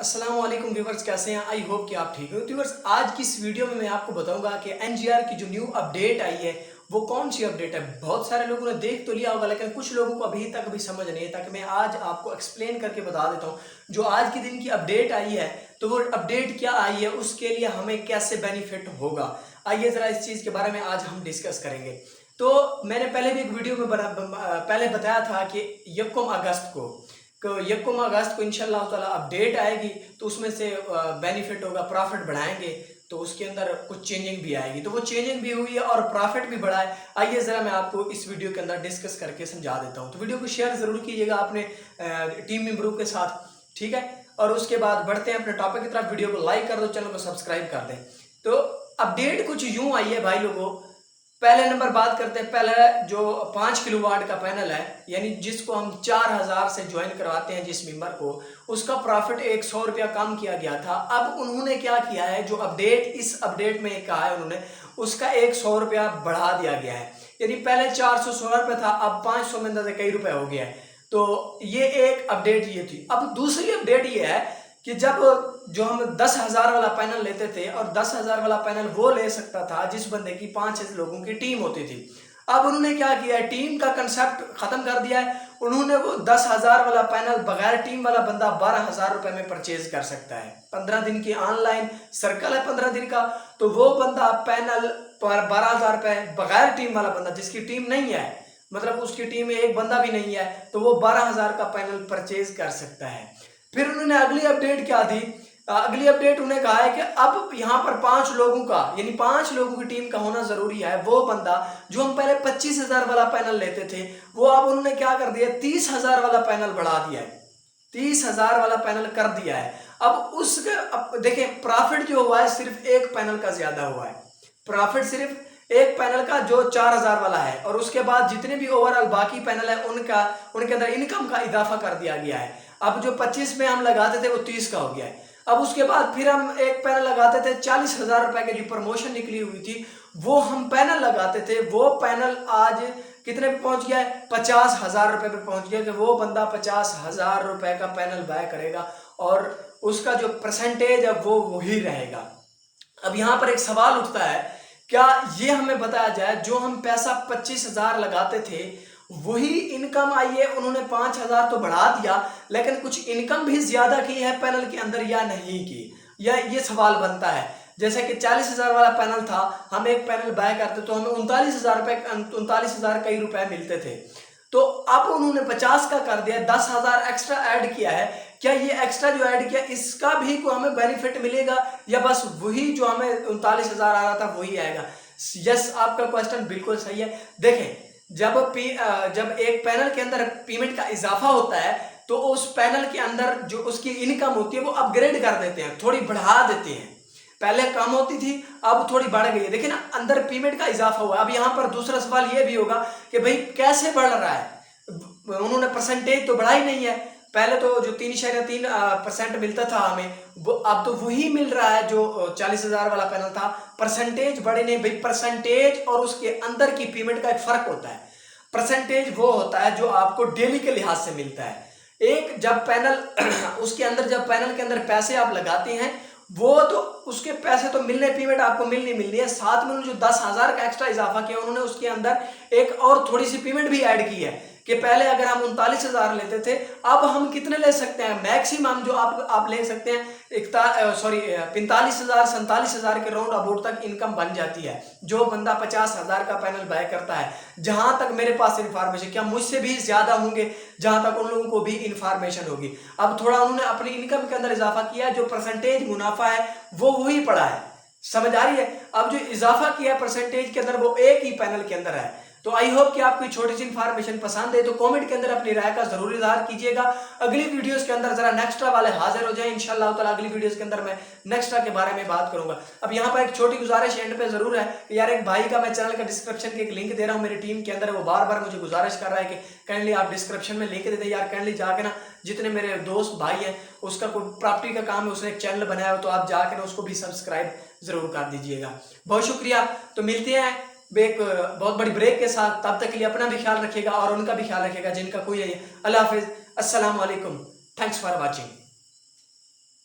अस्सलाम वालेकुम व्यूवर्स, कैसे हैं? आई होप कि आप ठीक हो। व्यूवर्स, आज की इस वीडियो में मैं आपको बताऊंगा कि एनजीआर की जो न्यू अपडेट आई है वो कौन सी अपडेट है। बहुत सारे लोगों ने देख तो लिया होगा लेकिन कुछ लोगों को अभी तक भी समझ नहीं है, ताकि मैं आज आपको एक्सप्लेन करके बता देता हूँ। जो आज के दिन की अपडेट आई है तो वो अपडेट क्या आई है, उसके लिए हमें कैसे बेनिफिट होगा, आइए ज़रा इस चीज़ के बारे में आज हम डिस्कस करेंगे। तो मैंने पहले भी एक वीडियो में पहले बताया था कि यक्कुम अगस्त को इंशाल्लाह ताला अपडेट आएगी, तो उसमें से बेनिफिट होगा, प्रॉफिट बढ़ाएंगे, तो उसके अंदर कुछ चेंजिंग भी आएगी। तो वो चेंजिंग भी हुई है और प्रॉफिट भी बढ़ा है। आइए ज़रा मैं आपको इस वीडियो के अंदर डिस्कस करके समझा देता हूँ। तो वीडियो को शेयर ज़रूर कीजिएगा अपने टीम मेंबरों के साथ, ठीक है। और उसके बाद बढ़ते हैं अपने टॉपिक की तरफ। वीडियो को लाइक कर दो, चैनल को सब्सक्राइब कर दें। तो अपडेट कुछ यूँ आई है भाई लोगों। पहले नंबर बात करते हैं। पहले जो 5 किलोवाट का पैनल है, यानी जिसको हम 4000 से ज्वाइन करवाते हैं जिस मेंबर को, उसका प्रॉफिट 100 रुपया कम किया गया था। अब उन्होंने क्या किया है, जो अपडेट इस अपडेट में कहा है उन्होंने, उसका 100 रुपया बढ़ा दिया गया है। यानी पहले 416 रुपये था, अब 500 में अंदर कई रुपए हो गया है। तो ये एक अपडेट ये थी। अब दूसरी अपडेट ये है कि जब जो हम 10,000 वाला पैनल लेते थे, और 10,000 वाला पैनल वो ले सकता था जिस बंदे की 5-6 लोगों की टीम होती थी। अब उन्होंने क्या किया है, टीम का कंसेप्ट खत्म कर दिया है। उन्होंने वो 10,000 वाला पैनल बगैर टीम वाला बंदा 12,000 रुपए में परचेज कर सकता है। 15 दिन की ऑनलाइन सर्कल है, 15 दिन का। तो वो बंदा पैनल पर 12,000 रुपए बगैर टीम वाला बंदा, जिसकी टीम नहीं है, मतलब उसकी टीम में एक बंदा भी नहीं है, तो वो 12,000 का पैनल परचेज कर सकता है। फिर उन्होंने अगली अपडेट क्या दी, अगली अपडेट उन्होंने कहा है कि अब यहाँ पर 5 लोगों का, यानी 5 लोगों की टीम का होना जरूरी है। वो बंदा जो हम पहले 25,000 वाला पैनल लेते थे, वो अब उन्होंने क्या कर दिया, 30,000 वाला पैनल बढ़ा दिया है, 30,000 वाला पैनल कर दिया है। अब उसके देखें, प्रॉफिट जो हुआ है सिर्फ एक पैनल का ज्यादा हुआ है। प्रॉफिट सिर्फ एक पैनल का जो 4,000 वाला है, और उसके बाद जितने भी ओवरऑल बाकी पैनल है उनके अंदर इनकम का इजाफा कर दिया गया है। अब जो 25 में हम लगाते थे वो 30 का हो गया है। अब उसके बाद फिर हम एक पैनल लगाते थे 40,000 रुपए की, जो प्रमोशन निकली हुई थी वो हम पैनल लगाते थे। वो पैनल आज कितने पे पहुंच गया है, 50,000 रुपए पे पहुंच गया, कि वो बंदा 50,000 रुपए का पैनल बाय करेगा और उसका जो परसेंटेज है वो वही रहेगा। अब यहाँ पर एक सवाल उठता है, क्या ये हमें बताया जाए, जो हम पैसा 25,000 लगाते थे वही इनकम आई है, उन्होंने 5,000 तो बढ़ा दिया, लेकिन कुछ इनकम भी ज्यादा की है पैनल के अंदर या नहीं की, या ये सवाल बनता है। जैसे कि 40,000 वाला पैनल था, हम एक पैनल बाय करते तो हमें 39,000 रुपए, 39,000 कई रुपए मिलते थे। तो अब उन्होंने 50 का कर दिया, 10,000 एक्स्ट्रा ऐड किया है। क्या ये एक्स्ट्रा जो ऐड किया इसका भी को हमें बेनिफिट मिलेगा, या बस वही जो हमें 39,000 आ रहा था वही आएगा? यस, आपका क्वेश्चन बिल्कुल सही है। देखें, जब एक पैनल के अंदर पेमेंट का इजाफा होता है तो उस पैनल के अंदर जो उसकी इनकम होती है वो अपग्रेड कर देते हैं, थोड़ी बढ़ा देते हैं। पहले कम होती थी, अब थोड़ी बढ़ गई है। देखिए ना, अंदर पेमेंट का इजाफा हुआ। अब यहाँ पर दूसरा सवाल ये भी होगा कि भाई कैसे बढ़ रहा है, उन्होंने परसेंटेज तो बढ़ा ही नहीं है। पहले तो जो 3.3% मिलता था हमें, वो अब तो वही मिल रहा है जो 40,000 वाला पैनल था। परसेंटेज बढ़े नहीं भाई। परसेंटेज और उसके अंदर की पेमेंट का एक फर्क होता है। परसेंटेज वो होता है जो आपको डेली के लिहाज से मिलता है। एक जब पैनल उसके अंदर, जब पैनल के अंदर पैसे आप लगाते हैं, वो तो उसके पैसे तो मिलने, पेमेंट आपको मिलनी है। साथ में उन्होंने जो 10,000 का एक्स्ट्रा इजाफा किया, उन्होंने उसके अंदर एक और थोड़ी सी पेमेंट भी ऐड की है, कि पहले अगर हम 39,000 लेते थे, अब हम कितने ले सकते हैं, मैक्सिमम जो आप ले सकते हैं 45,000 47,000 के राउंड अबाउट तक इनकम बन जाती है, जो बंदा 50,000 का पैनल बाय करता है। जहां तक मेरे पास इंफॉर्मेशन, क्या मुझसे भी ज्यादा होंगे, जहां तक उन लोगों को भी इंफॉर्मेशन होगी। अब थोड़ा उन्होंने अपनी इनकम के अंदर इजाफा किया, जो परसेंटेज मुनाफा है वो वही पड़ा है। समझ आ रही है? अब जो इजाफा किया परसेंटेज के अंदर वो एक ही पैनल के अंदर है। तो आई होप कि आपको छोटी सी इंफॉर्मेशन पसंद है, तो कमेंट के अंदर अपनी राय का जरूर इजहार कीजिएगा। अगली वीडियोस के अंदर जरा नेक्स्ट्रा वाले हाजिर हो जाए इंशाल्लाह ताला। अगली वीडियोस के अंदर मैं नेक्स्ट्रा के बारे में बात करूंगा। अब यहाँ पर एक छोटी गुजारिश एंड पे जरूर है कि यार, एक भाई का मैं चैनल का डिस्क्रिप्शन के एक लिंक दे रहा हूँ मेरी टीम के अंदर, वो बार बार मुझे गुजारिश कर रहा है कि काइंडली आप डिस्क्रिप्शन में लिंक दे दें यार। काइंडली जाके ना, जितने मेरे दोस्त भाई हैं, उसका कोई प्रॉपर्टी का काम है, उसने एक चैनल बनाया हो, तो आप जाके ना उसको भी सब्सक्राइब जरूर कर दीजिएगा। बहुत शुक्रिया। तो मिलते हैं एक बहुत बड़ी ब्रेक के साथ। तब तक के लिए अपना भी ख्याल रखिएगा और उनका भी ख्याल रखिएगा जिनका कोई है। अल्लाह हाफिज, अस्सलाम वालेकुम, थैंक्स फॉर वॉचिंग।